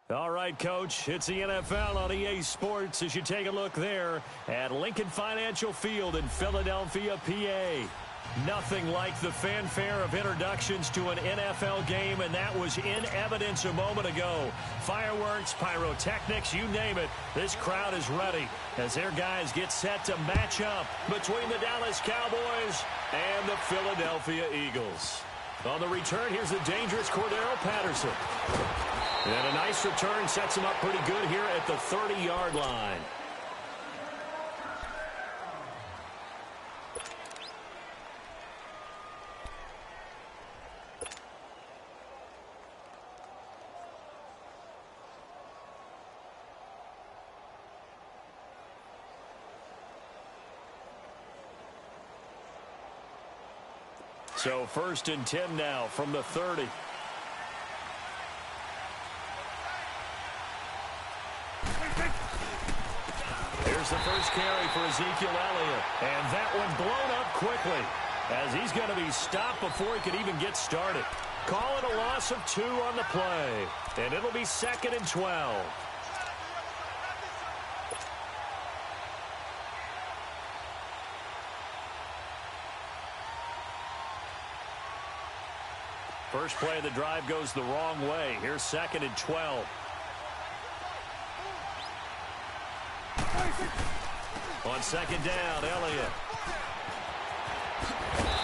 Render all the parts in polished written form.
All right, Coach, it's the NFL on EA Sports as you take a look there at Lincoln Financial Field in Philadelphia, PA. Nothing like the fanfare of introductions to an NFL game, and that was in evidence a moment ago. Fireworks, pyrotechnics, you name it. This crowd is ready as their guys get set to match up between the Dallas Cowboys and the Philadelphia Eagles. On the return, here's the dangerous Cordero Patterson. And a nice return sets him up pretty good here at the 30-yard line. So 1st and 10 now from the 30. Here's the first carry for Ezekiel Elliott. And that one blown up quickly as he's going to be stopped before he could even get started. Call it a loss of 2 on the play. And it'll be 2nd and 12. First play of the drive goes the wrong way. Here's 2nd and 12. On 2nd down, Elliott.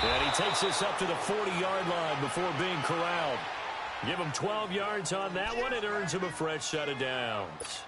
And he takes this up to the 40-yard line before being corralled. Give him 12 yards on that one. It earns him a fresh set of downs.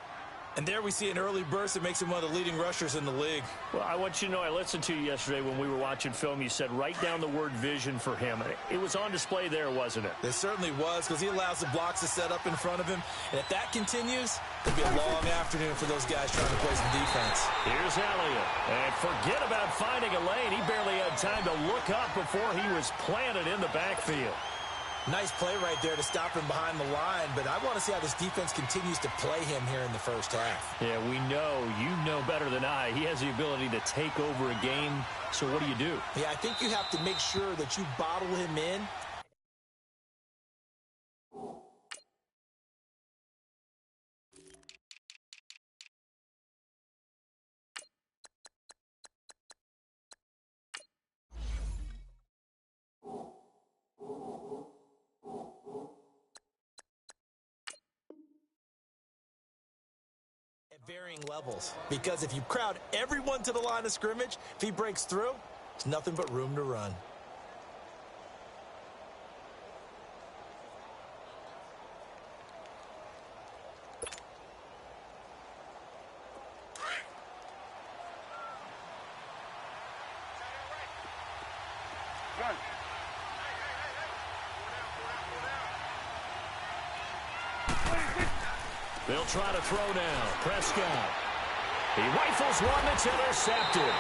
And there we see an early burst that makes him one of the leading rushers in the league. Well, I want you to know, I listened to you yesterday when we were watching film. You said write down the word vision for him. It was on display there, wasn't it? It certainly was, because he allows the blocks to set up in front of him. And if that continues, it'll be a long afternoon for those guys trying to play some defense. Here's Elliott. And forget about finding a lane. He barely had time to look up before he was planted in the backfield. Nice play right there to stop him behind the line, but I want to see how this defense continues to play him here in the first half. Yeah, we know, you know better than I, he has the ability to take over a game, so what do you do? Yeah, I think you have to make sure that you bottle him in. Varying levels, because if you crowd everyone to the line of scrimmage, if he breaks through, there's nothing but room to run. They'll try to throw now. Prescott. He rifles one that's intercepted.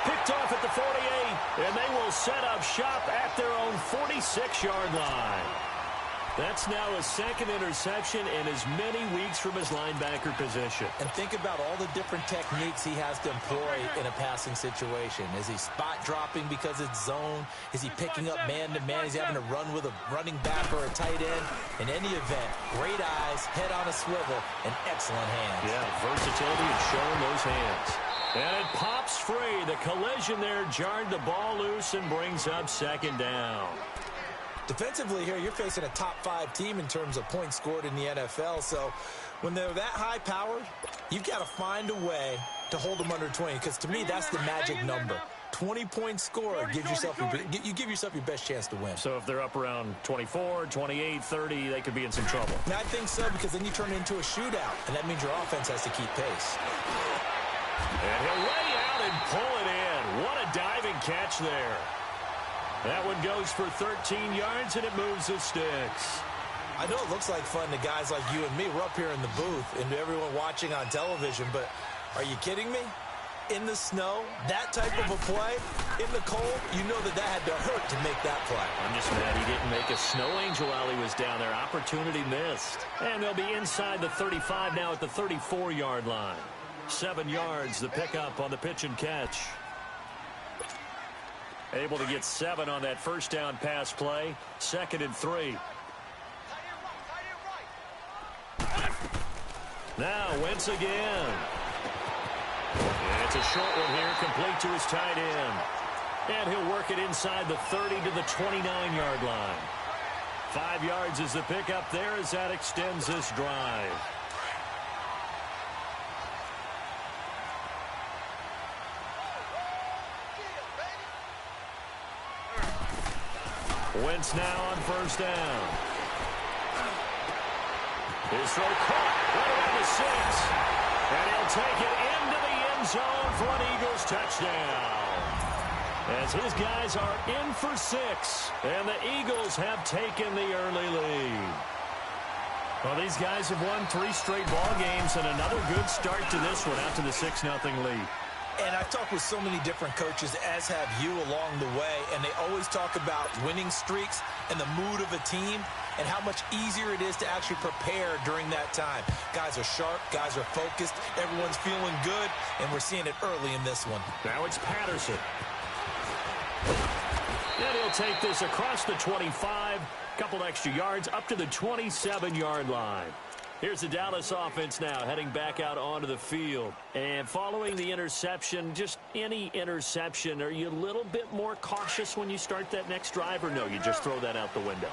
Picked off at the 48, and they will set up shop at their own 46-yard line. That's now his 2nd interception in as many weeks from his linebacker position. And think about all the different techniques he has to employ in a passing situation. Is he spot dropping because it's zone? Is he picking up man-to-man? Is he having to run with a running back or a tight end? In any event, great eyes, head on a swivel, and excellent hands. Yeah, versatility and showing those hands. And it pops free. The collision there jarred the ball loose and brings up 2nd down. Defensively here, you're facing a top-5 team in terms of points scored in the NFL. So when they're that high-powered, you've got to find a way to hold them under 20. Because to me, that's the magic number. 20-point score gives yourself you give yourself your best chance to win. So if they're up around 24, 28, 30, they could be in some trouble. And I think so, because then you turn it into a shootout, and that means your offense has to keep pace. And he'll lay out and pull it in. What a diving catch there. That one goes for 13 yards, and it moves the sticks. I know it looks like fun to guys like you and me. We're up here in the booth and to everyone watching on television, but are you kidding me? In the snow, that type of a play, in the cold, you know that had to hurt to make that play. I'm just mad he didn't make a snow angel while he was down there. Opportunity missed. And they'll be inside the 35 now at the 34-yard line. 7 yards, the pickup on the pitch and catch. Able to get 7 on that first down pass play. 2nd and 3. Now Wentz again. And it's a short one here, complete to his tight end. And he'll work it inside the 30 to the 29-yard line. 5 yards is the pickup there as that extends this drive. Wentz now on first down. His throw caught right around the 6. And he'll take it into the end zone for an Eagles touchdown. As his guys are in for 6. And the Eagles have taken the early lead. Well, these guys have won 3 straight ball games and another good start to this one out to the 6-0 lead. And I've talked with so many different coaches, as have you, along the way, and they always talk about winning streaks and the mood of a team and how much easier it is to actually prepare during that time. Guys are sharp, guys are focused, everyone's feeling good, and we're seeing it early in this one. Now it's Patterson. And he'll take this across the 25, couple extra yards up to the 27-yard line. Here's the Dallas offense now heading back out onto the field. And following the interception, just any interception, are you a little bit more cautious when you start that next drive, or no, you just throw that out the window?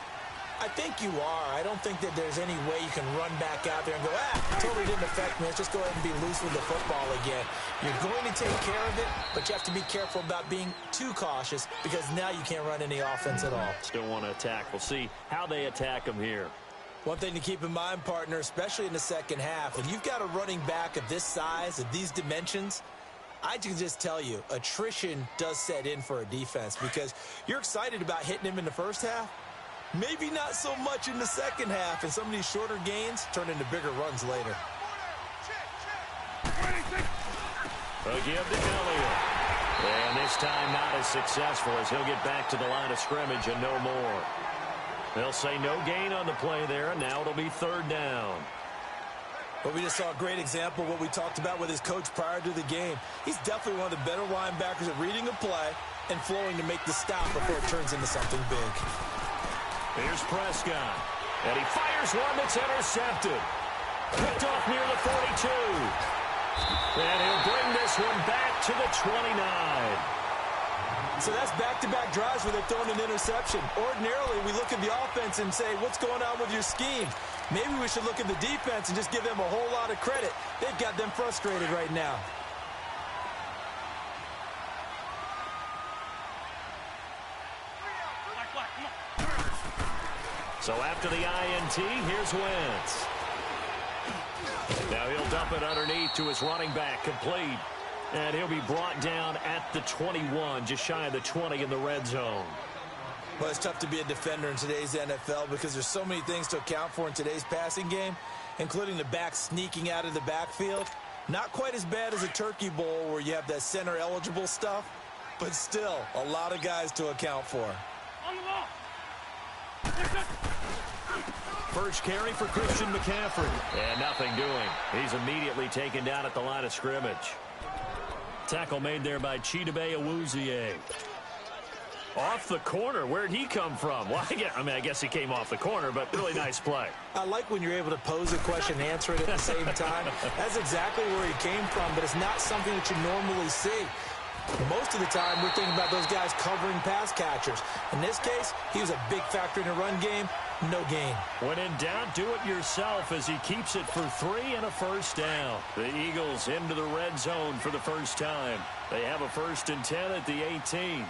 I think you are. I don't think that there's any way you can run back out there and go, totally didn't affect me. Let's just go ahead and be loose with the football again. You're going to take care of it, but you have to be careful about being too cautious because now you can't run any offense at all. Still want to attack. We'll see how they attack them here. One thing to keep in mind, partner, especially in the second half, when you've got a running back of this size, of these dimensions, I can just tell you, attrition does set in for a defense because you're excited about hitting him in the first half. Maybe not so much in the second half, and some of these shorter gains turn into bigger runs later. Again to Elliott. And this time not as successful as he'll get back to the line of scrimmage and no more. They'll say no gain on the play there, and now it'll be third down. But we just saw a great example of what we talked about with his coach prior to the game. He's definitely one of the better linebackers at reading a play and flowing to make the stop before it turns into something big. Here's Prescott. And he fires one that's intercepted. Picked off near the 42. And he'll bring this one back to the 29. So that's back-to-back drives where they're throwing an interception. Ordinarily, we look at the offense and say, what's going on with your scheme? Maybe we should look at the defense and just give them a whole lot of credit. They've got them frustrated right now. So after the INT, here's Wentz. Now he'll dump it underneath to his running back, complete. And he'll be brought down at the 21, just shy of the 20 in the red zone. Well, it's tough to be a defender in today's NFL because there's so many things to account for in today's passing game, including the back sneaking out of the backfield. Not quite as bad as a turkey bowl where you have that center-eligible stuff, but still a lot of guys to account for. On the ball. First carry for Christian McCaffrey. And nothing doing. He's immediately taken down at the line of scrimmage. Tackle made there by Chidobe Awuzie. Off the corner. Where'd he come from? Well, I guess he came off the corner, but really nice play. I like when you're able to pose a question and answer it at the same time. That's exactly where he came from, but it's not something that you normally see. Most of the time, we're thinking about those guys covering pass catchers. In this case, he was a big factor in the run game. No gain. When in doubt, do it yourself as he keeps it for 3 and a first down. The Eagles into the red zone for the first time. They have a 1st and 10 at the 18.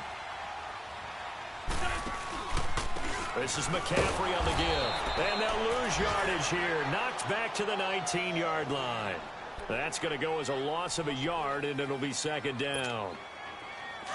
This is McCaffrey on the give. And they'll lose yardage here. Knocked back to the 19-yard line. That's going to go as a loss of a yard, and it'll be 2nd down.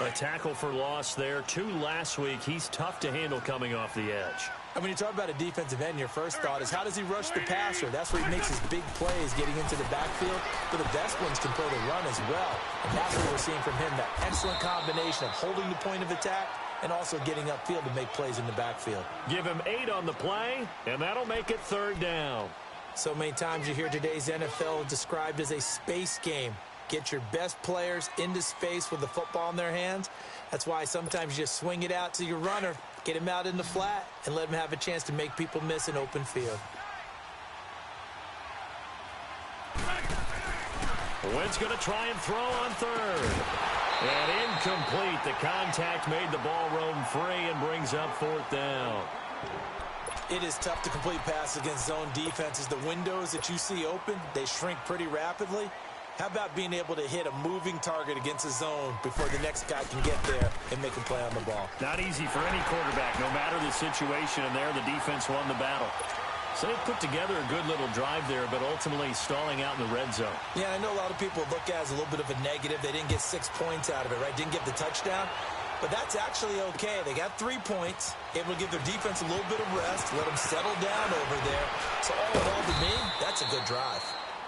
A tackle for loss there. 2 last week. He's tough to handle coming off the edge. And when you talk about a defensive end, your first thought is how does he rush the passer? That's where he makes his big plays getting into the backfield. But the best ones can play the run as well. And that's what we're seeing from him, that excellent combination of holding the point of attack and also getting upfield to make plays in the backfield. Give him 8 on the play, and that'll make it 3rd down. So many times you hear today's NFL described as a space game. Get your best players into space with the football in their hands. That's why sometimes you just swing it out to your runner, get him out in the flat, and let him have a chance to make people miss an open field. Wentz going to try and throw on third. And incomplete. The contact made the ball roam free and brings up fourth down. It is tough to complete passes against zone defenses. The windows that you see open, they shrink pretty rapidly. How about being able to hit a moving target against a zone before the next guy can get there and make a play on the ball? Not easy for any quarterback, no matter the situation, and there the defense won the battle. So they put together a good little drive there, but ultimately stalling out in the red zone. Yeah, I know a lot of people look at it as a little bit of a negative. They didn't get 6 points out of it, right? Didn't get the touchdown. But that's actually okay. They got 3 points, able to give their defense a little bit of rest, let them settle down over there. So all in all, to me, that's a good drive.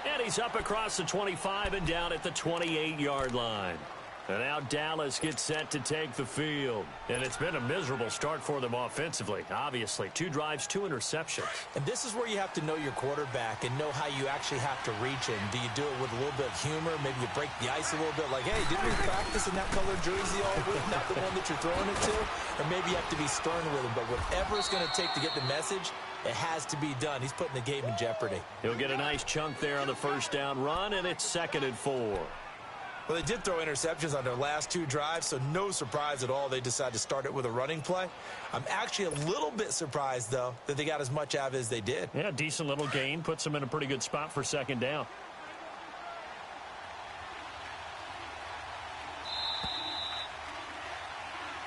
And he's up across the 25 and down at the 28-yard line. And now Dallas gets set to take the field. And it's been a miserable start for them offensively, obviously. 2 drives, 2 interceptions. And this is where you have to know your quarterback and know how you actually have to reach him. Do you do it with a little bit of humor? Maybe you break the ice a little bit like, hey, didn't we practice in that colored jersey all week, not the one that you're throwing it to? Or maybe you have to be stern with him. But whatever it's going to take to get the message, it has to be done. He's putting the game in jeopardy. He'll get a nice chunk there on the first down run, and it's 2nd and 4. Well, they did throw interceptions on their last 2 drives, so no surprise at all they decided to start it with a running play. I'm actually a little bit surprised, though, that they got as much out of it as they did. Yeah, decent little gain. Puts them in a pretty good spot for 2nd down.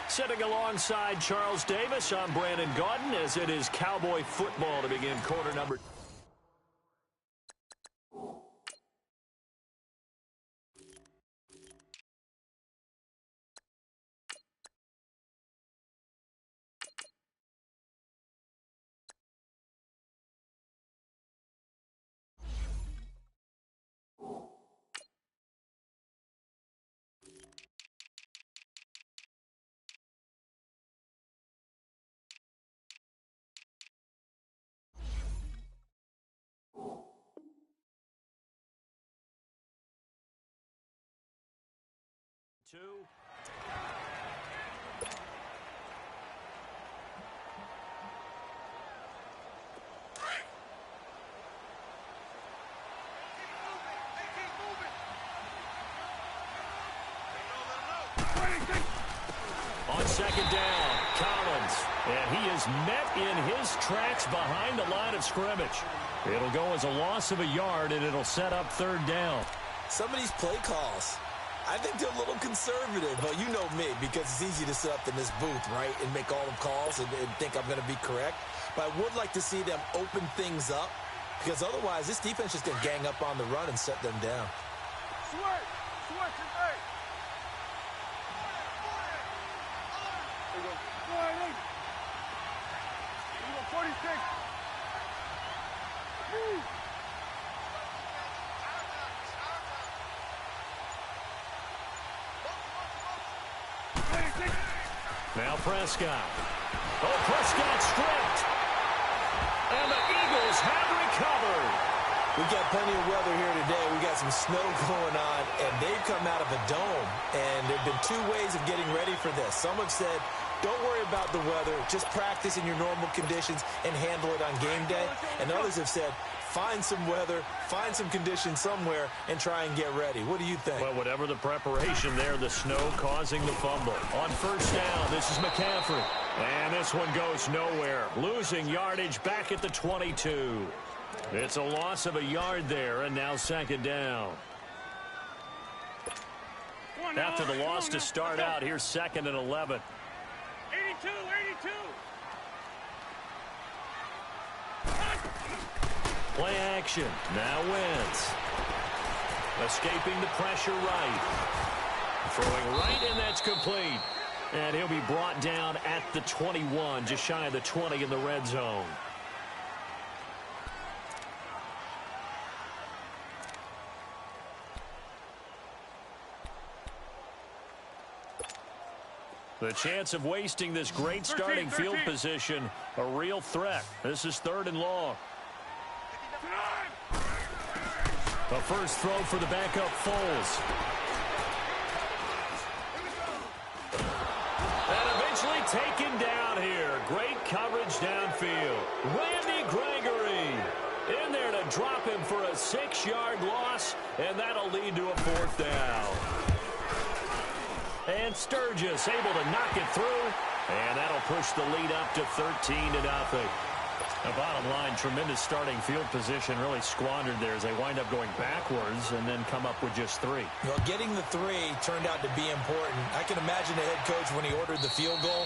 Sitting alongside Charles Davis, I'm Brandon Gaudin, as it is Cowboy football to begin quarter number. On 2nd down, Collins. And he is met in his tracks behind the line of scrimmage. It'll go as a loss of a yard, and it'll set up 3rd down. Some of these play calls, I think they're a little conservative. But you know me, because it's easy to sit up in this booth, right, and make all the calls and think I'm going to be correct. But I would like to see them open things up, because otherwise this defense is going to gang up on the run and set them down. Now Prescott. Oh, Prescott stripped. And the Eagles have recovered. We got plenty of weather here today. We got some snow going on, and they've come out of a dome. And there have been 2 ways of getting ready for this. Some have said, don't worry about the weather. Just practice in your normal conditions and handle it on game day. And others have said, find some weather, find some conditions somewhere, and try and get ready. What do you think? Well, whatever the preparation there, the snow causing the fumble. On 1st down, this is McCaffrey. And this one goes nowhere. Losing yardage back at the 22. It's a loss of a yard there, and now 2nd down. After the loss to start out, here's 2nd and 11. 82. Play action. Now Wentz. Escaping the pressure right. Throwing right, and that's complete. And he'll be brought down at the 21, just shy of the 20 in the red zone. The chance of wasting this great starting field position, a real threat. This is 3rd and long. The first throw for the backup Foles. And eventually taken down here. Great coverage downfield. Randy Gregory in there to drop him for a 6-yard loss, and that'll lead to a 4th down. And Sturgis able to knock it through, and that'll push the lead up to 13-0. The bottom line, tremendous starting field position, really squandered there as they wind up going backwards and then come up with just 3. Well, getting the 3 turned out to be important. I can imagine the head coach when he ordered the field goal.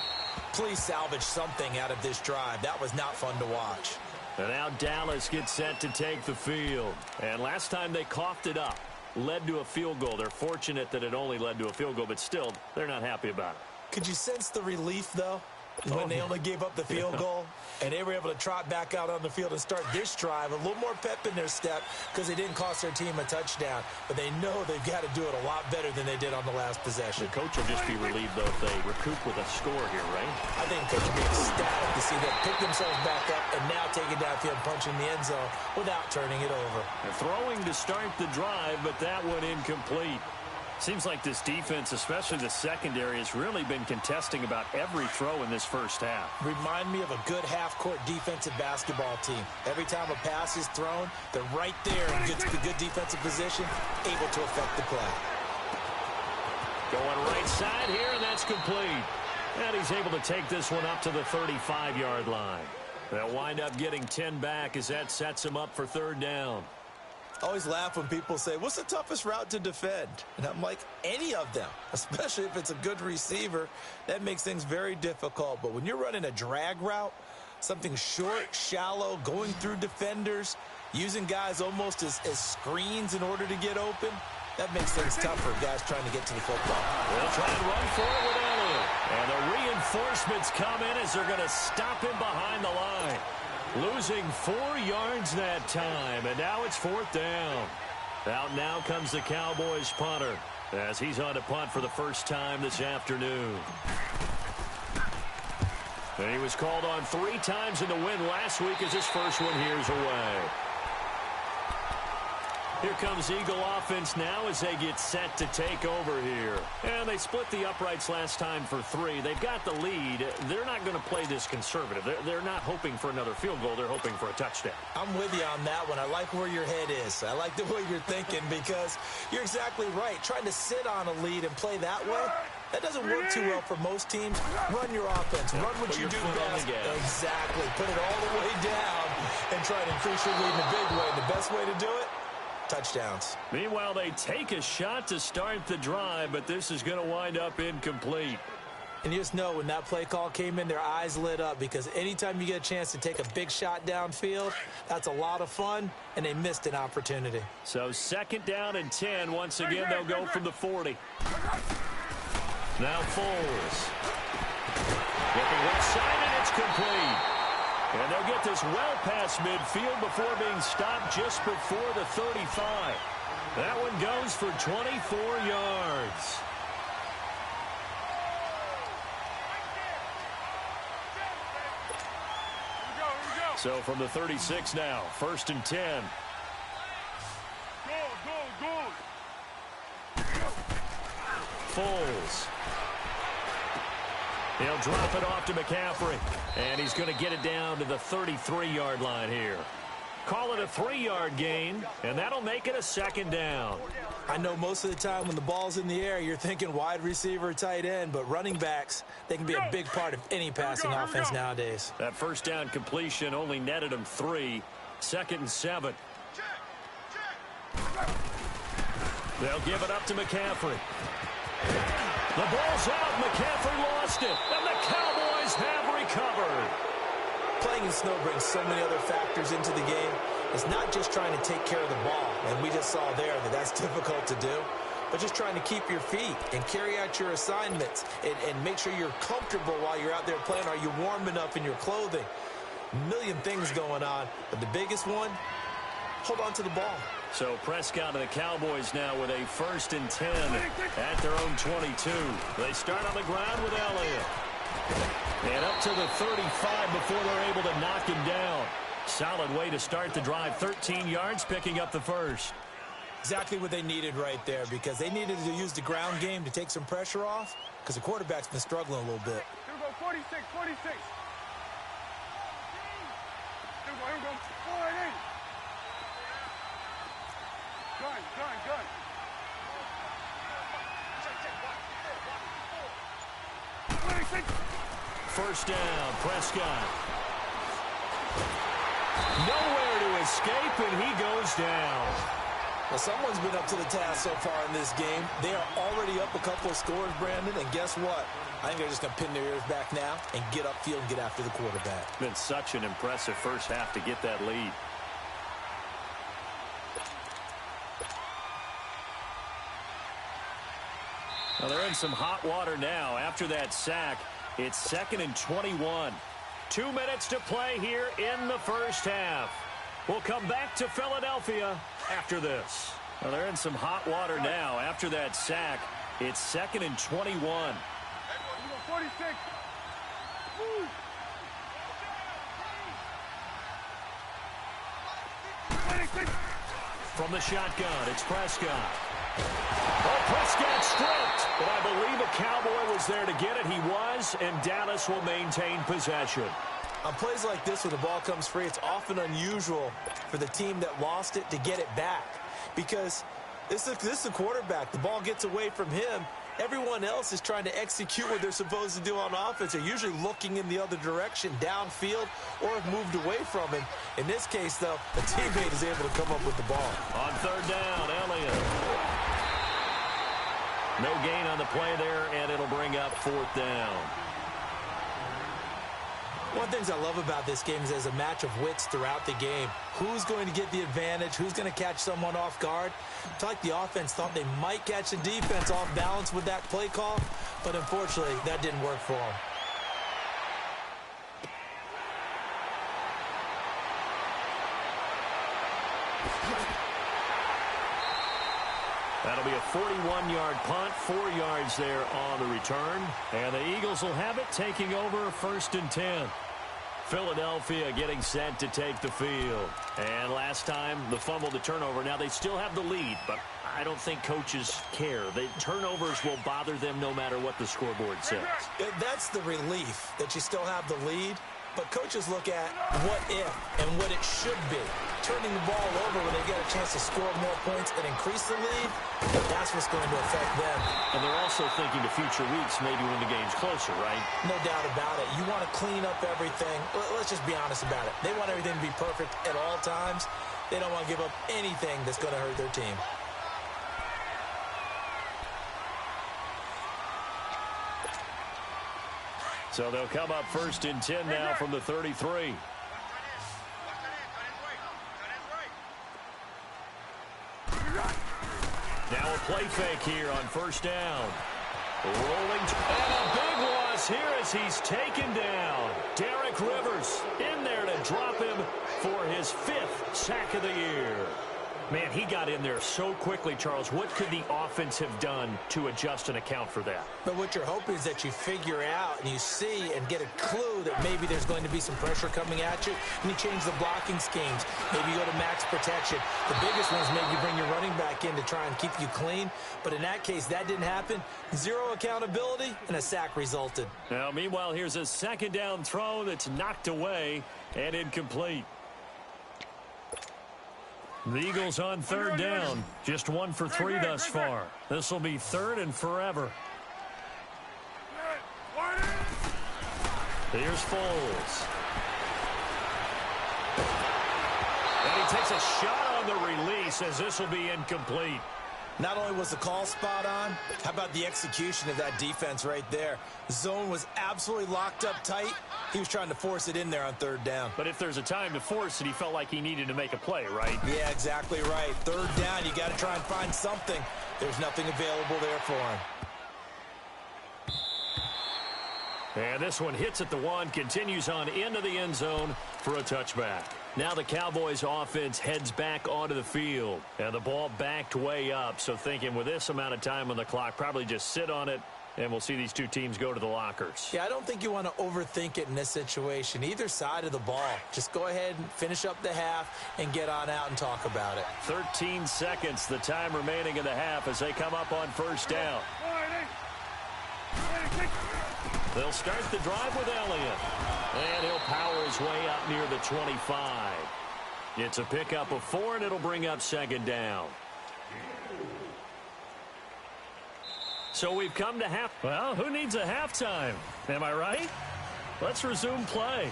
Please salvage something out of this drive. That was not fun to watch. And now Dallas gets set to take the field. And last time they coughed it up, led to a field goal. They're fortunate that it only led to a field goal, but still, they're not happy about it. Could you sense the relief, though, when they only gave up the field goal? And they were able to trot back out on the field and start this drive. A little more pep in their step because they didn't cost their team a touchdown. But they know they've got to do it a lot better than they did on the last possession. The coach will just be relieved, though, if they recoup with a score here, right? I think the coach will be ecstatic to see them pick themselves back up and now take it downfield, punching the end zone without turning it over. They're throwing to start the drive, but that one incomplete. Seems like this defense, especially the secondary, has really been contesting about every throw in this first half. Remind me of a good half-court defensive basketball team. Every time a pass is thrown, they're right there in good defensive position, able to affect the play. Going right side here, and that's complete. And he's able to take this one up to the 35-yard line. They'll wind up getting 10 back as that sets him up for 3rd down. I always laugh when people say, what's the toughest route to defend? And I'm like, any of them, especially if it's a good receiver. That makes things very difficult. But when you're running a drag route, something short, shallow, going through defenders, using guys almost as screens in order to get open, that makes things tougher, guys trying to get to the football. They'll try and run for it with Elliott. And the reinforcements come in as they're going to stop him behind the line. Losing 4 yards that time, and now it's 4th down. Out now comes the Cowboys punter as he's on to punt for the first time this afternoon. And he was called on 3 times in the win last week as his first one here's away. Here comes Eagle offense now as they get set to take over here. And they split the uprights last time for 3. They've got the lead. They're not going to play this conservative. They're not hoping for another field goal. They're hoping for a touchdown. I'm with you on that one. I like where your head is. I like the way you're thinking because you're exactly right. Trying to sit on a lead and play that way, that doesn't work too well for most teams. Run your offense. Run what you do best. Exactly. Put it all the way down and try to increase your lead in a big way. The best way to do it, touchdowns. Meanwhile, they take a shot to start the drive, but this is going to wind up incomplete. And you just know when that play call came in, their eyes lit up because anytime you get a chance to take a big shot downfield, that's a lot of fun, and they missed an opportunity. So 2nd down and 10. Once again, they'll go from the 40. Now Foles. Looking left side, and it's complete. And they'll get this well past midfield before being stopped just before the 35. That one goes for 24 yards. So from the 36 now, 1st and 10. Foles. He'll drop it off to McCaffrey. And he's going to get it down to the 33-yard line here. Call it a 3-yard gain, and that'll make it a 2nd down. I know most of the time when the ball's in the air, you're thinking wide receiver, tight end, but running backs, they can be a big part of any passing offense nowadays. That 1st down completion only netted him 3. 2nd and 7. They'll give it up to McCaffrey. The ball's out. McCaffrey lost it, and the Cowboys have recovered. Playing in snow brings so many other factors into the game. It's not just trying to take care of the ball, and we just saw there that that's difficult to do, but just trying to keep your feet and carry out your assignments and make sure you're comfortable while you're out there playing. Are you warm enough in your clothing? A million things going on, but the biggest one, hold on to the ball. So Prescott and the Cowboys now with a 1st and 10 at their own 22. They start on the ground with Elliott. And up to the 35 before they're able to knock him down. Solid way to start the drive. 13 yards, picking up the 1st. Exactly what they needed right there because they needed to use the ground game to take some pressure off because the quarterback's been struggling a little bit. Here we go, 46. Here we go, 48. First down, Prescott. Nowhere to escape, and he goes down. Well, someone's been up to the task so far in this game. They are already up a couple of scores, Brandon, and guess what? I think they're just going to pin their ears back now and get upfield and get after the quarterback. Been such an impressive first half to get that lead. Well, they're in some hot water now. After that sack, it's 2nd and 21. 2 minutes to play here in the first half. We'll come back to Philadelphia after this. Well, they're in some hot water now. After that sack, it's 2nd and 21. 46. From the shotgun, it's Prescott. Oh, Prescott stripped, but I believe a Cowboy was there to get it. He was, and Dallas will maintain possession. On plays like this where the ball comes free, it's often unusual for the team that lost it to get it back because this is the quarterback. The ball gets away from him. Everyone else is trying to execute what they're supposed to do on offense. They're usually looking in the other direction, downfield, or have moved away from him. In this case, though, the teammate is able to come up with the ball. On third down, Elliott. No gain on the play there, and it'll bring up 4th down. One of the things I love about this game is there's a match of wits throughout the game. Who's going to get the advantage? Who's going to catch someone off guard? I feel like the offense thought they might catch the defense off balance with that play call, but unfortunately, that didn't work for them. That'll be a 41-yard punt, 4 yards there on the return. And the Eagles will have it, taking over 1st and 10. Philadelphia getting set to take the field. And last time, the fumble, the turnover. Now, they still have the lead, but I don't think coaches care. The turnovers will bother them no matter what the scoreboard says. That's the relief, that you still have the lead. But coaches look at what if and what it should be. Turning the ball over when they get a chance to score more points and increase the lead, that's what's going to affect them. And they're also thinking to future weeks, maybe when the game's closer, right? No doubt about it. You want to clean up everything. Let's just be honest about it. They want everything to be perfect at all times. They don't want to give up anything that's going to hurt their team. So they'll come up 1st and 10 now from the 33. Now a play fake here on 1st down. Rolling, and a big loss here as he's taken down. Derek Rivers in there to drop him for his 5th sack of the year. Man, he got in there so quickly, Charles. What could the offense have done to adjust and account for that? But what you're hoping is that you figure out and you see and get a clue that maybe there's going to be some pressure coming at you, and you change the blocking schemes. Maybe you go to max protection. The biggest one is maybe you bring your running back in to try and keep you clean. But in that case, that didn't happen. Zero accountability, and a sack resulted. Now, meanwhile, here's a 2nd down throw that's knocked away and incomplete. The Eagles on 3rd down. Just 1 for 3 thus far. This will be 3rd and forever. Here's Foles. And he takes a shot on the release as this will be incomplete. Not only was the call spot on, how about the execution of that defense right there? The zone was absolutely locked up tight. He was trying to force it in there on 3rd down. But if there's a time to force it, he felt like he needed to make a play, right? Yeah, exactly right. 3rd down, you got to try and find something. There's nothing available there for him. And this one hits at the 1, continues on into the end zone for a touchback. Now the Cowboys offense heads back onto the field. And the ball backed way up. So thinking with this amount of time on the clock, probably just sit on it, and we'll see these two teams go to the lockers. Yeah, I don't think you want to overthink it in this situation. Either side of the ball. Just go ahead and finish up the half and get on out and talk about it. 13 seconds, the time remaining in the half as they come up on 1st down. They'll start the drive with Elliott. And he'll power his way up near the 25. It's a pickup of 4, and it'll bring up 2nd down. So we've come to half. Well, who needs a halftime? Am I right? Let's resume play.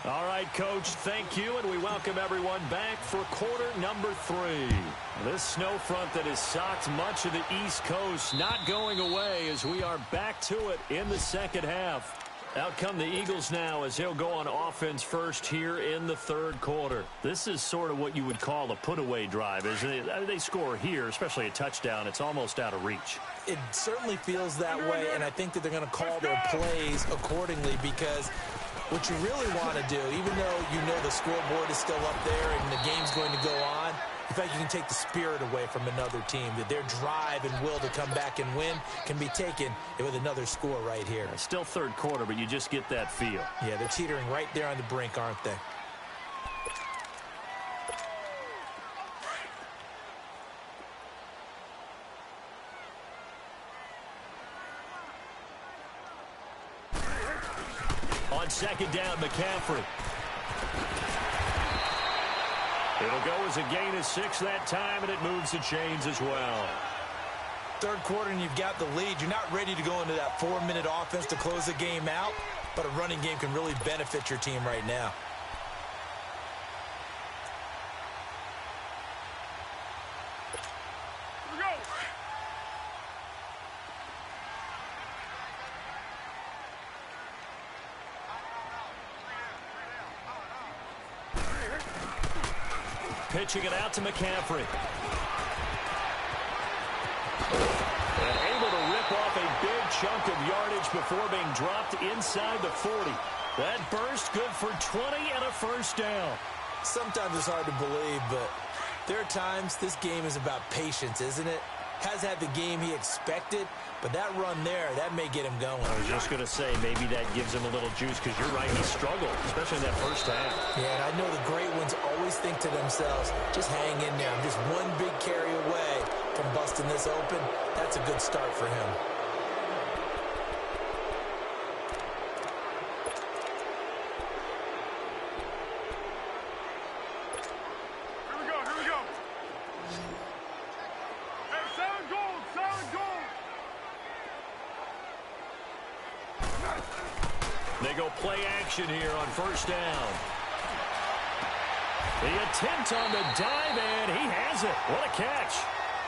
All right, Coach, thank you, and we welcome everyone back for quarter number 3. This snow front that has socked much of the East Coast not going away as we are back to it in the second half. Out come the Eagles now as he'll go on offense first here in the third quarter. This is sort of what you would call a put-away drive, isn't it? They score here, especially a touchdown. It's almost out of reach. It certainly feels that way, and I think that they're going to call their plays accordingly because what you really want to do, even though you know the scoreboard is still up there and the game's going to go on, in fact, you can take the spirit away from another team, that their drive and will to come back and win can be taken with another score right here. It's still third quarter, but you just get that feel. Yeah, they're teetering right there on the brink, aren't they? On second down, McCaffrey. It'll go as a gain of 6 that time, and it moves the chains as well. Third quarter, and you've got the lead. You're not ready to go into that 4-minute offense to close the game out, but a running game can really benefit your team right now. Pitching it out to McCaffrey. And able to rip off a big chunk of yardage before being dropped inside the 40. That burst good for 20 and a first down. Sometimes it's hard to believe, but there are times this game is about patience, isn't it? Has had the game he expected, but that run there, that may get him going. I was just going to say, maybe that gives him a little juice, because you're right, he struggled, especially in that first half. Yeah, and I know the great ones always think to themselves, just hang in there. I'm just one big carry away from busting this open. That's a good start for him. They go play action here on first down. The attempt on the dive, and he has it. What a catch.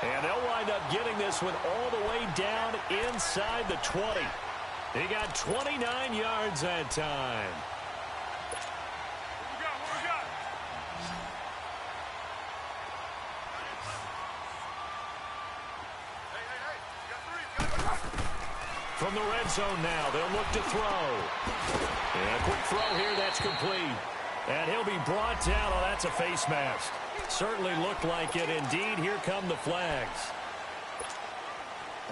And they'll wind up getting this one all the way down inside the 20. He got 29 yards that time. From the red zone now, they'll look to throw. And a quick throw here, that's complete. And he'll be brought down. Oh, that's a face mask. Certainly looked like it. Indeed, here come the flags.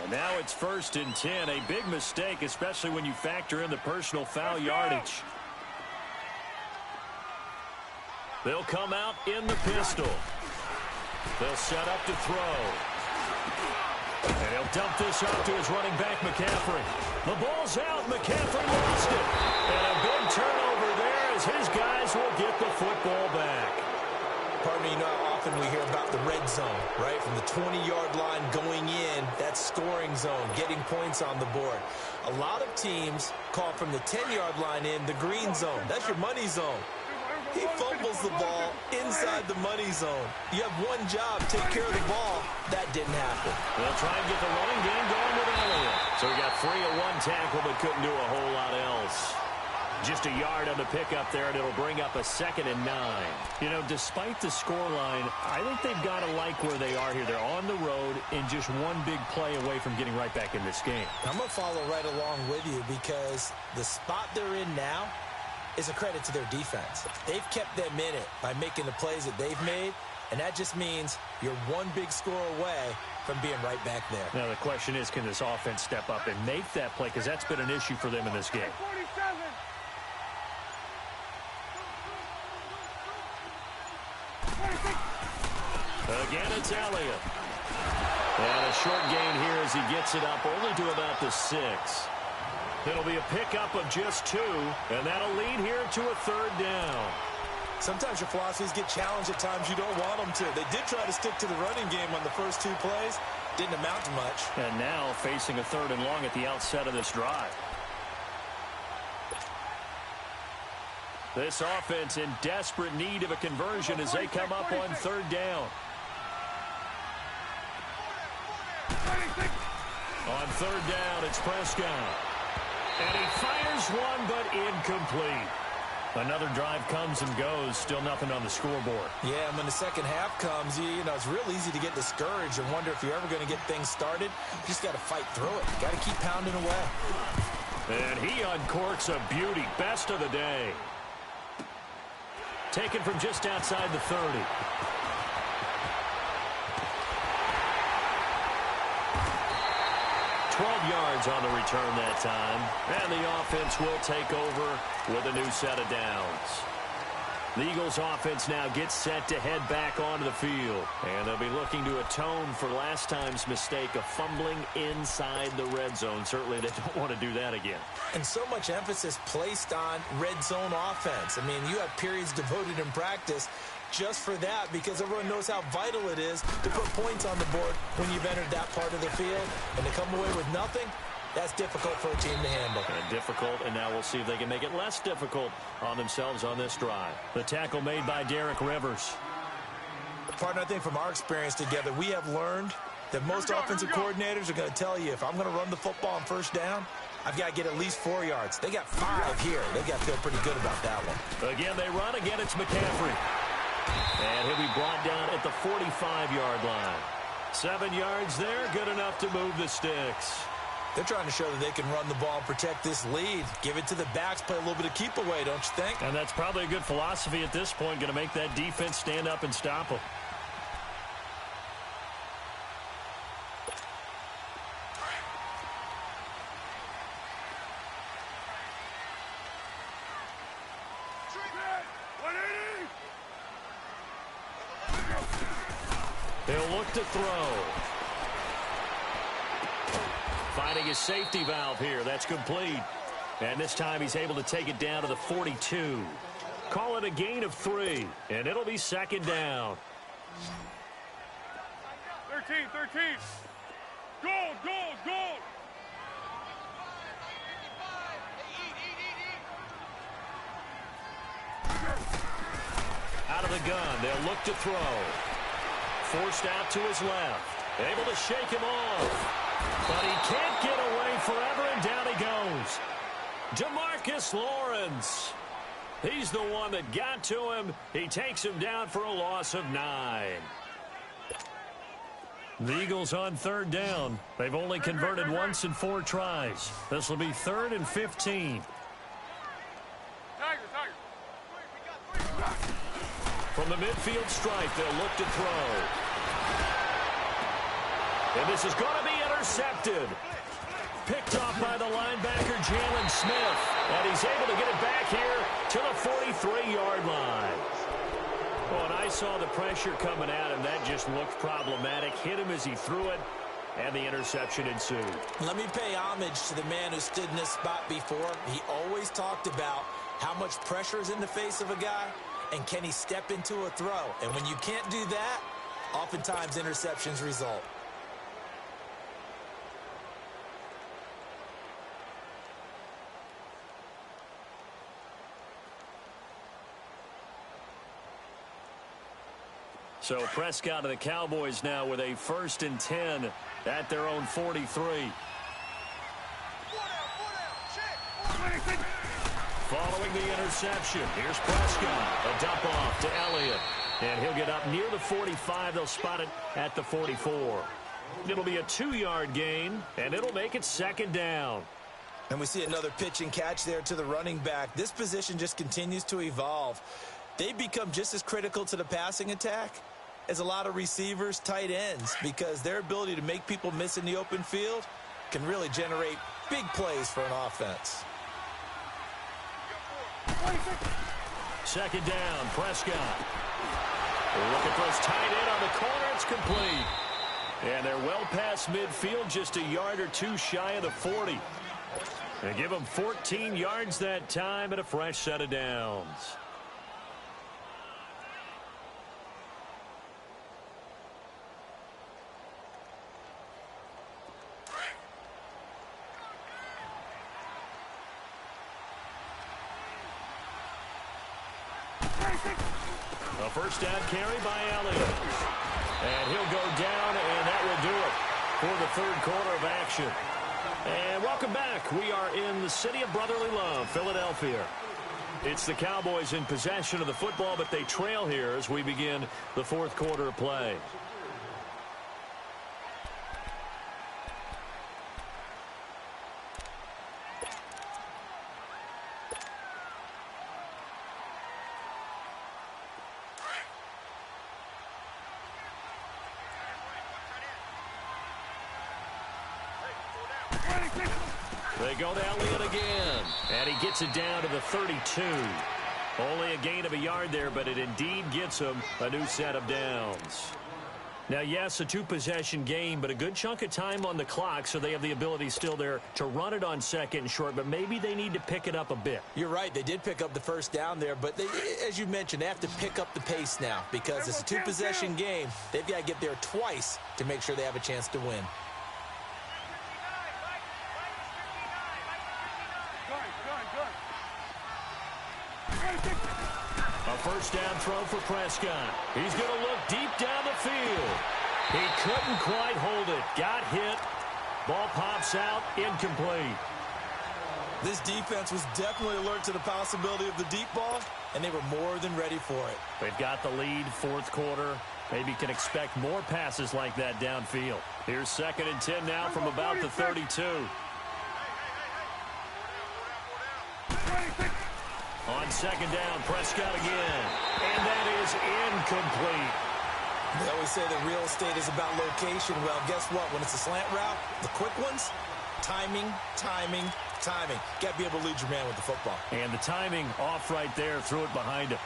And now it's 1st and 10. A big mistake, especially when you factor in the personal foul yardage. They'll come out in the pistol. They'll set up to throw. And he'll dump this off to his running back, McCaffrey. The ball's out. McCaffrey lost it. And a big turnover there as his guys will get the football back. Partner, you know how often we hear about the red zone, right? From the 20-yard line going in, that scoring zone, getting points on the board. A lot of teams call from the 10-yard line in the green zone. That's your money zone. He fumbles the ball inside the money zone. You have one job, take care of the ball. That didn't happen. They'll try and get the running game going with Elliott. So he got 3 of 1 tackle, but couldn't do a whole lot else. Just a yard on the pickup there, and it'll bring up a 2nd and 9. You know, despite the scoreline, I think they've got to like where they are here. They're on the road and just one big play away from getting right back in this game. I'm going to follow right along with you because the spot they're in now is a credit to their defense. They've kept them in it by making the plays that they've made, and that just means you're one big score away from being right back there. Now, the question is, can this offense step up and make that play? Because that's been an issue for them in this game. Again, it's Elliott. And a short gain here as he gets it up only to about the 6. It'll be a pickup of just 2, and that'll lead here to a 3rd down. Sometimes your philosophies get challenged at times you don't want them to. They did try to stick to the running game on the first 2 plays. didn't amount to much. And now facing a 3rd and long at the outset of this drive. This offense in desperate need of a conversion as they come up on 3rd down. On 3rd down, it's Prescott. And he fires one, but incomplete. Another drive comes and goes, still nothing on the scoreboard. Yeah, and when the second half comes, you know, it's real easy to get discouraged and wonder if you're ever going to get things started. You just got to fight through it. Got to keep pounding away. And he uncorks a beauty. Best of the day. Taken from just outside the 30. Yards on the return that time. And the offense will take over with a new set of downs. The Eagles offense now gets set to head back onto the field. And they'll be looking to atone for last time's mistake of fumbling inside the red zone. Certainly they don't want to do that again. And so much emphasis placed on red zone offense. I mean, you have periods devoted in practice just for that, because everyone knows how vital it is to put points on the board when you've entered that part of the field. And to come away with nothing, that's difficult for a team to handle. And difficult, and now we'll see if they can make it less difficult on themselves on this drive. The tackle made by Derek Rivers. Partner, I think from our experience together, we have learned that most offensive coordinators are going to tell you, if I'm going to run the football on 1st down, I've got to get at least 4 yards. They got 5 here. They got to feel pretty good about that one. Again, they run. Again, it's McCaffrey. And he'll be brought down at the 45-yard line. 7 yards there, good enough to move the sticks. They're trying to show that they can run the ball and protect this lead. Give it to the backs, play a little bit of keep away, don't you think? And that's probably a good philosophy at this point, going to make that defense stand up and stop them. He'll look to throw. Finding his safety valve here. That's complete. And this time he's able to take it down to the 42. Call it a gain of 3. And it'll be 2nd down. 13. Goal. Out of the gun. They'll look to throw. Forced out to his left. Able to shake him off. But he can't get away forever, and down he goes. DeMarcus Lawrence. He's the one that got to him. He takes him down for a loss of 9. The Eagles on 3rd down. They've only converted once in 4 tries. This will be 3rd and 15. From the midfield stripe, they'll look to throw. And this is going to be intercepted. Picked off by the linebacker, Jalen Smith. And he's able to get it back here to the 43-yard line. Oh, and I saw the pressure coming at him. That just looked problematic. Hit him as he threw it, and the interception ensued. Let me pay homage to the man who stood in this spot before. He always talked about how much pressure is in the face of a guy, and can he step into a throw. And when you can't do that, oftentimes interceptions result. So Prescott of the Cowboys now with a 1st and 10 at their own 43. Following the interception, here's Prescott. A dump off to Elliott. And he'll get up near the 45. They'll spot it at the 44. It'll be a 2-yard gain, and it'll make it 2nd down. And we see another pitch and catch there to the running back. This position just continues to evolve. They've become just as critical to the passing attack as a lot of receivers, tight ends, because their ability to make people miss in the open field can really generate big plays for an offense. 2nd down, Prescott. Look at those tight end on the corner. It's complete. And they're well past midfield, just a yard or 2 shy of the 40. They give them 14 yards that time and a fresh set of downs. A first down carry by Elliott. And he'll go down, and that will do it for the third quarter of action. And welcome back. We are in the city of brotherly love, Philadelphia. It's the Cowboys in possession of the football, but they trail here as we begin the fourth quarter of play. They go to Elliott again, and he gets it down to the 32. Only a gain of a yard there, but it indeed gets him a new set of downs. Now, yes, a two-possession game, but a good chunk of time on the clock, so they have the ability still there to run it on second and short, but maybe they need to pick it up a bit. You're right. They did pick up the first down there, but as you mentioned, they have to pick up the pace now because it's a two-possession game. They've got to get there twice to make sure they have a chance to win. A first down throw for Prescott. He's going to look deep down the field. He couldn't quite hold it. Got hit. Ball pops out. Incomplete. This defense was definitely alert to the possibility of the deep ball, and they were more than ready for it. They've got the lead, fourth quarter. Maybe can expect more passes like that downfield. Here's 2nd and 10 now from about the 32. On second down, Prescott again. And that is incomplete. They always say that real estate is about location. Well, guess what? When it's a slant route, the quick ones, timing, timing, timing. Got to be able to lead your man with the football. And the timing off right there, threw it behind him.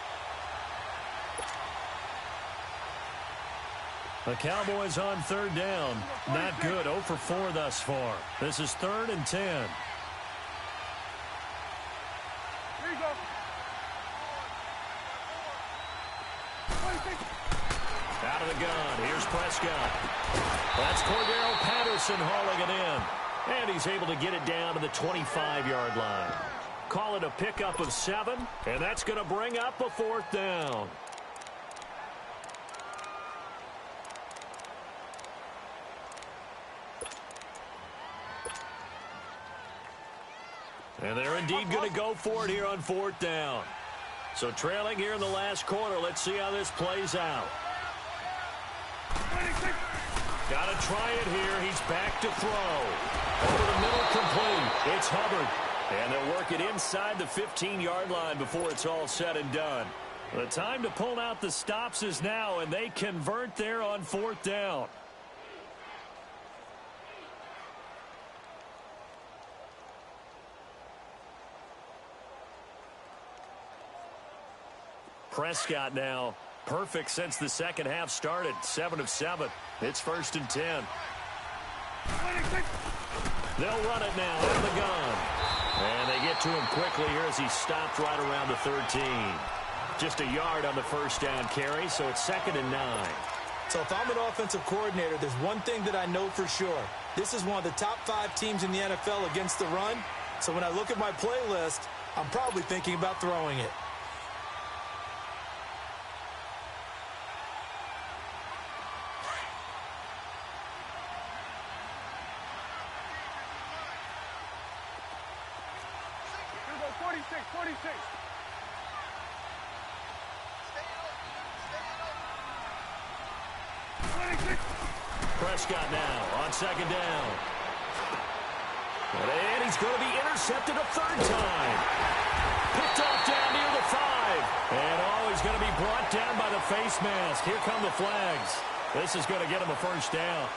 The Cowboys on third down. Not good. 0 for 4 thus far. This is 3rd and 10. Out of the gun. Here's Prescott. That's Cordero Patterson hauling it in. And he's able to get it down to the 25-yard line. Call it a pickup of 7, and that's going to bring up a 4th down. And they're indeed going to go for it here on 4th down. So trailing here in the last quarter. Let's see how this plays out. Got to try it here. He's back to throw. Over the middle, complete. It's Hubbard. And they'll work it inside the 15-yard line before it's all said and done. The time to pull out the stops is now, and they convert there on 4th down. Prescott now perfect since the second half started. 7 of 7. It's 1st and 10. They'll run it now out of the gun. And they get to him quickly here as he stopped right around the 13. Just a yard on the first down carry, so it's 2nd and 9. So if I'm an offensive coordinator, there's one thing that I know for sure. This is one of the top 5 teams in the NFL against the run. So when I look at my playlist, I'm probably thinking about throwing it. Prescott now on second down. And he's going to be intercepted a 3rd time. Picked off down near the 5. And he's going to be brought down by the face mask. Here come the flags. This is going to get him a 1st down.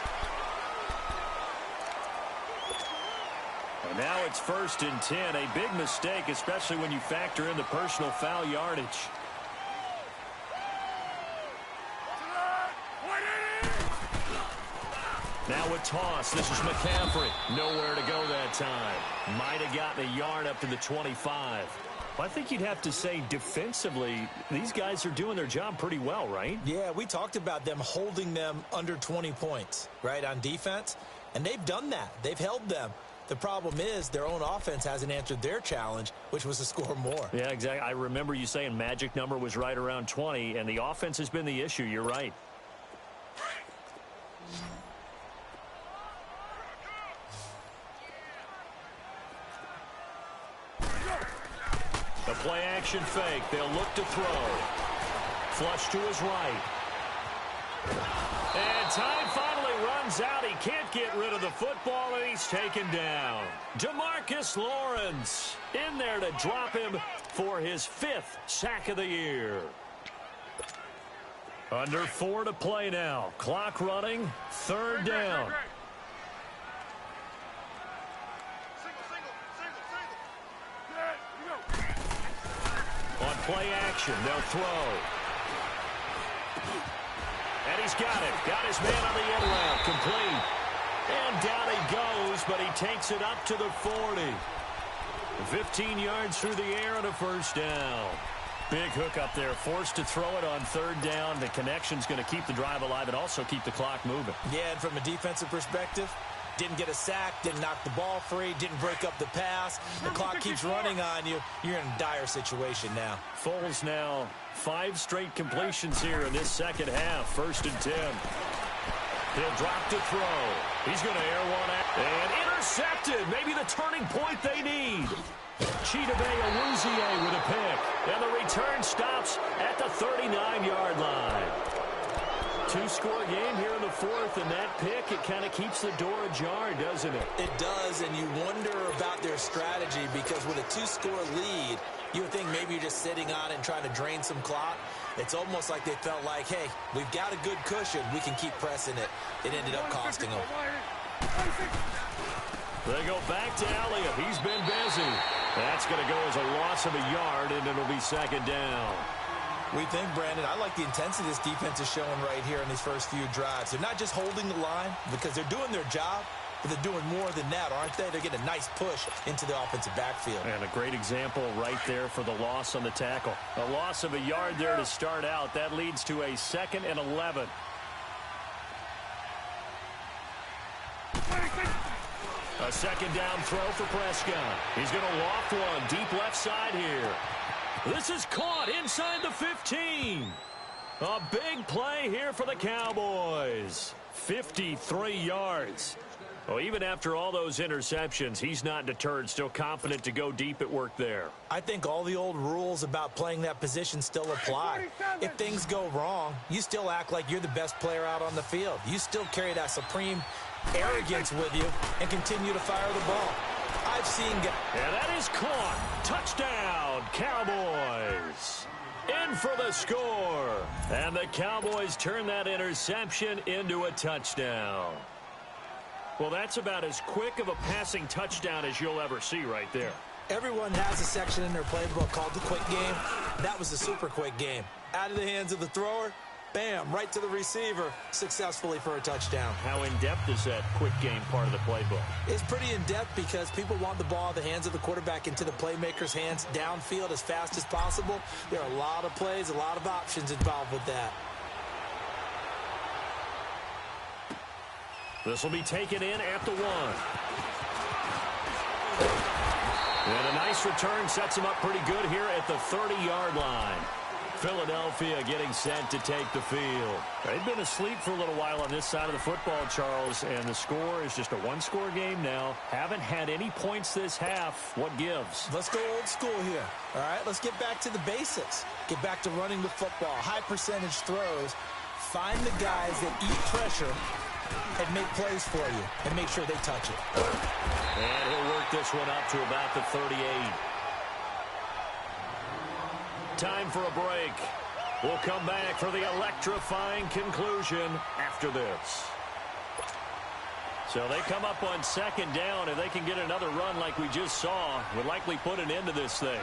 And now it's 1st and 10. A big mistake, especially when you factor in the personal foul yardage. Now a toss. This is McCaffrey. Nowhere to go that time. Might have gotten a yard up to the 25. Well, I think you'd have to say defensively, these guys are doing their job pretty well, right? Yeah, we talked about them holding them under 20 points, right, on defense. And they've done that. They've held them. The problem is their own offense hasn't answered their challenge, which was to score more. Yeah, exactly. I remember you saying magic number was right around 20, and the offense has been the issue. You're right. The play-action fake. They'll look to throw. Flush to his right. And time finally runs out. He can't get rid of the football, and he's taken down. DeMarcus Lawrence in there to drop him for his 5th sack of the year. Under 4 to play now. Clock running. 3rd down. On play action, they'll throw. And he's got it. Got his man on the end route. Complete. And down he goes, but he takes it up to the 40. 15 yards through the air and a 1st down. Big hook up there. Forced to throw it on 3rd down. The connection's going to keep the drive alive and also keep the clock moving. Yeah, and from a defensive perspective, didn't get a sack, didn't knock the ball free, didn't break up the pass. The clock keeps running on you. You're in a dire situation now. Foles now 5 straight completions here in this second half. 1st and 10. He'll drop to throw. He's going to air one out. And intercepted. Maybe the turning point they need. Chidobe Awuzie with a pick. And the return stops at the 39-yard line. 2-score game here in the 4th, and that pick, it kind of keeps the door ajar, doesn't it? It does, and you wonder about their strategy because with a 2-score lead, you would think maybe you're just sitting on it and trying to drain some clock. It's almost like they felt like, hey, we've got a good cushion. We can keep pressing it. It ended up costing them. They go back to Elliott. He's been busy. That's going to go as a loss of a yard, and it'll be 2nd down. We think, Brandon, I like the intensity this defense is showing right here in these first few drives. They're not just holding the line because they're doing their job, but they're doing more than that, aren't they? They're getting a nice push into the offensive backfield. And a great example right there for the loss on the tackle. A loss of a yard there to start out. That leads to a 2nd and 11. A 2nd down throw for Prescott. He's going to loft one deep left side here. This is caught inside the 15. A big play here for the Cowboys. 53 yards. Well, even after all those interceptions, he's not deterred, still confident to go deep at work there. I think all the old rules about playing that position still apply. If things go wrong, you still act like you're the best player out on the field. You still carry that supreme arrogance with you and continue to fire the ball. I've seen guys. And that is caught. Touchdown, Cowboys. In for the score. And the Cowboys turn that interception into a touchdown. Well, that's about as quick of a passing touchdown as you'll ever see right there. Everyone has a section in their playbook called the quick game. That was the super quick game. Out of the hands of the thrower, bam, right to the receiver, successfully for a touchdown. How in-depth is that quick game part of the playbook? It's pretty in-depth because people want the ball in the hands of the quarterback into the playmaker's hands downfield as fast as possible. There are a lot of plays, a lot of options involved with that. This will be taken in at the 1. And a nice return sets him up pretty good here at the 30-yard line. Philadelphia getting set to take the field. They've been asleep for a little while on this side of the football, Charles, and the score is just a 1-score game now. Haven't had any points this half. What gives? Let's go old school here. All right, let's get back to the basics. Get back to running the football, high percentage throws. Find the guys that eat pressure and make plays for you and make sure they touch it. And he'll work this one up to about the 38. Time for a break. We'll come back for the electrifying conclusion after this. So they come up on 2nd down. If they can get another run like we just saw, would likely put an end to this thing.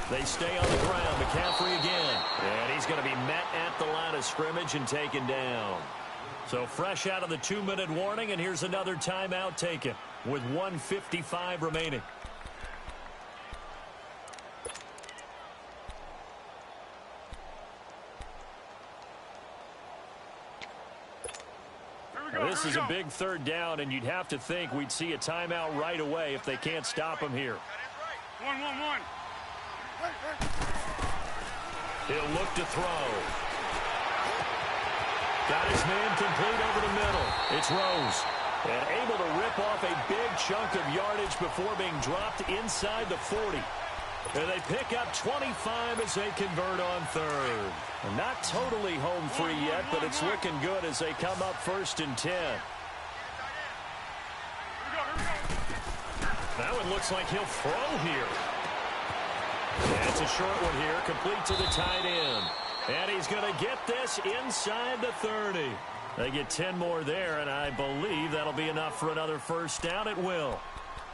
They stay on the ground. McCaffrey again. And he's going to be met at the line of scrimmage and taken down. So fresh out of the 2-minute warning, and here's another timeout taken with 1:55 remaining. This is a big third down, and you'd have to think we'd see a timeout right away if they can't stop him here. 1-1-1. He'll look to throw. Got his man complete over the middle. It's Rose. And able to rip off a big chunk of yardage before being dropped inside the 40. And they pick up 25 as they convert on third. And not totally home free yet, but it's looking good as they come up 1st and 10. That one looks like he'll throw here. That's a short one here, complete to the tight end. And he's going to get this inside the 30. They get 10 more there, and I believe that'll be enough for another first down. It will.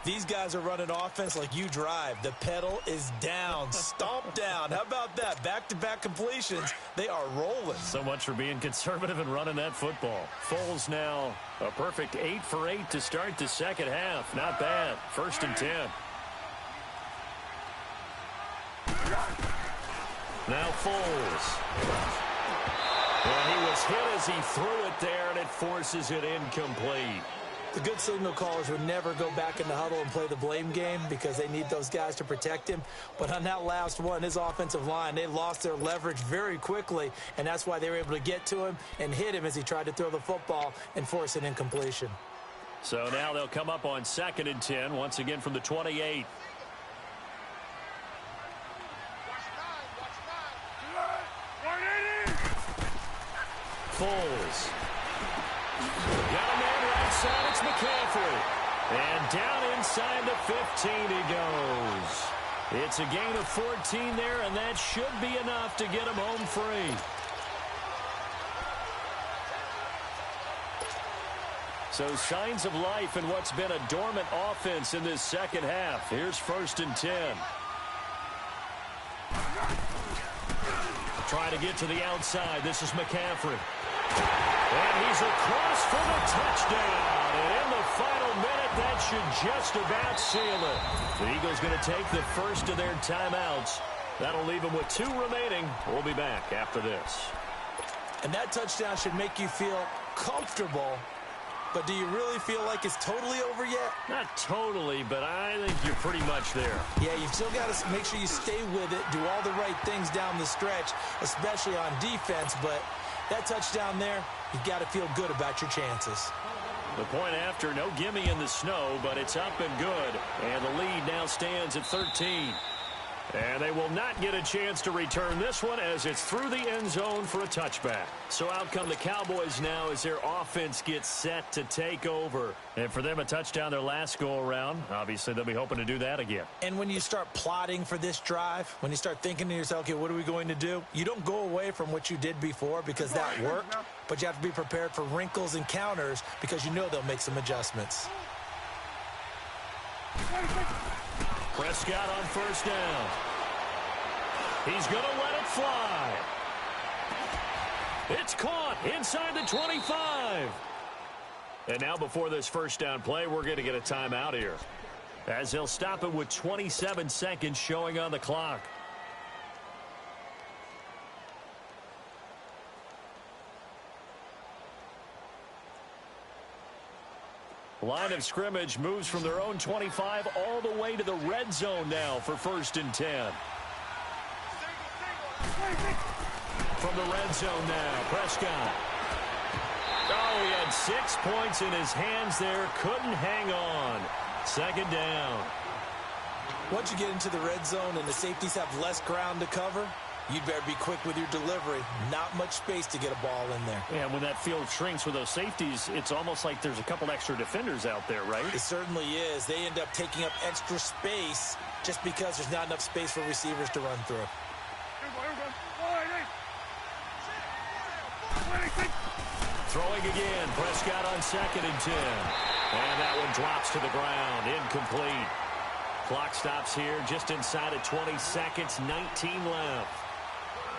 These guys are running offense like you drive. The pedal is down, stomp down. How about that? Back-to-back completions. They are rolling. So much for being conservative and running that football. Foles now a perfect 8 for 8 to start the second half. Not bad. 1st and 10. Now Foles. And he was hit as he threw it there, and it forces it incomplete. The good signal callers would never go back in the huddle and play the blame game because they need those guys to protect him. But on that last one, his offensive line, they lost their leverage very quickly, and that's why they were able to get to him and hit him as he tried to throw the football and force an incompletion. So now they'll come up on 2nd and 10, once again from the 28. Foles. Got a man right side. It's McCaffrey. And down inside the 15 he goes. It's a gain of 14 there, and that should be enough to get him home free. So signs of life in what's been a dormant offense in this second half. Here's 1st and 10. Trying to get to the outside. This is McCaffrey. And he's across for the touchdown. And in the final minute, that should just about seal it. The Eagles going to take the first of their timeouts. That'll leave them with 2 remaining. We'll be back after this. And that touchdown should make you feel comfortable. But do you really feel like it's totally over yet? Not totally, but I think you're pretty much there. Yeah, you've still got to make sure you stay with it, do all the right things down the stretch, especially on defense. But that touchdown there, you've got to feel good about your chances. The point after, no gimme in the snow, but it's up and good. And the lead now stands at 13. And they will not get a chance to return this one as it's through the end zone for a touchback. So out come the Cowboys now as their offense gets set to take over. And for them, a touchdown their last go-around. Obviously, they'll be hoping to do that again. And when you start plotting for this drive, when you start thinking to yourself, okay, what are we going to do? You don't go away from what you did before because that worked, but you have to be prepared for wrinkles and counters because you know they'll make some adjustments. Prescott on 1st down. He's going to let it fly. It's caught inside the 25. And now before this first down play, we're going to get a timeout here, as they'll stop it with 27 seconds showing on the clock. Line of scrimmage moves from their own 25 all the way to the red zone now for 1st and 10. From the red zone now, Prescott. Oh, he had 6 points in his hands there. Couldn't hang on. 2nd down. Once you get into the red zone and the safeties have less ground to cover, you'd better be quick with your delivery. Not much space to get a ball in there. Yeah, when that field shrinks with those safeties, it's almost like there's a couple extra defenders out there, right? It certainly is. They end up taking up extra space just because there's not enough space for receivers to run through. Throwing again. Prescott on 2nd and 10. And that one drops to the ground. Incomplete. Clock stops here just inside of 20 seconds. 19 left.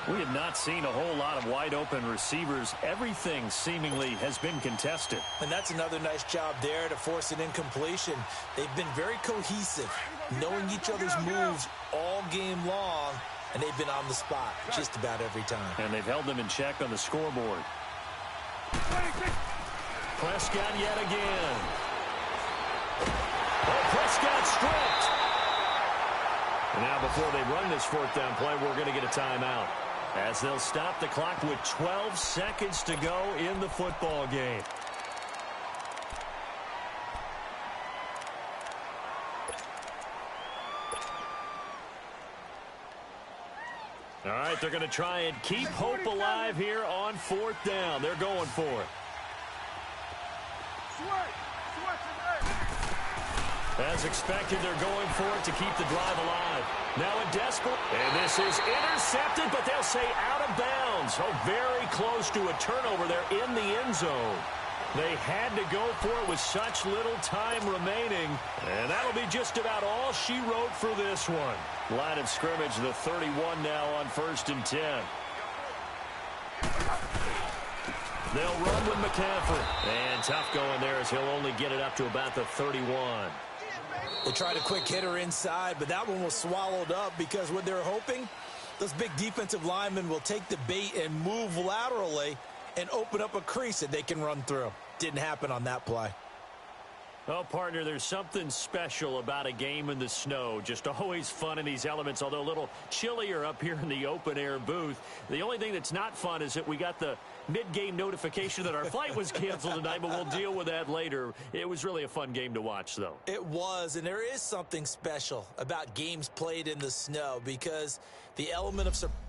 We have not seen a whole lot of wide-open receivers. Everything seemingly has been contested. And that's another nice job there to force an incompletion. They've been very cohesive, knowing each other's moves all game long, and they've been on the spot just about every time. And they've held them in check on the scoreboard. Prescott yet again. Oh, Prescott stripped. And now before they run this fourth down play, we're going to get a timeout, as they'll stop the clock with 12 seconds to go in the football game. All right, they're going to try and keep hope alive here on fourth down. They're going for it. As expected, they're going for it to keep the drive alive. Now a desperate, and this is intercepted, but they'll say out of bounds. Oh, very close to a turnover there in the end zone. They had to go for it with such little time remaining, and that'll be just about all she wrote for this one. Line of scrimmage, the 31 now on 1st and 10. They'll run with McCaffrey. And tough going there, as he'll only get it up to about the 31. They tried a quick hitter inside, but that one was swallowed up because what they're hoping, those big defensive linemen will take the bait and move laterally and open up a crease that they can run through. Didn't happen on that play. Well, partner, there's something special about a game in the snow. Just always fun in these elements, although a little chillier up here in the open-air booth. The only thing that's not fun is that we got the mid-game notification that our flight was canceled tonight, but we'll deal with that later. It was really a fun game to watch, though. It was, and there is something special about games played in the snow because the element of surprise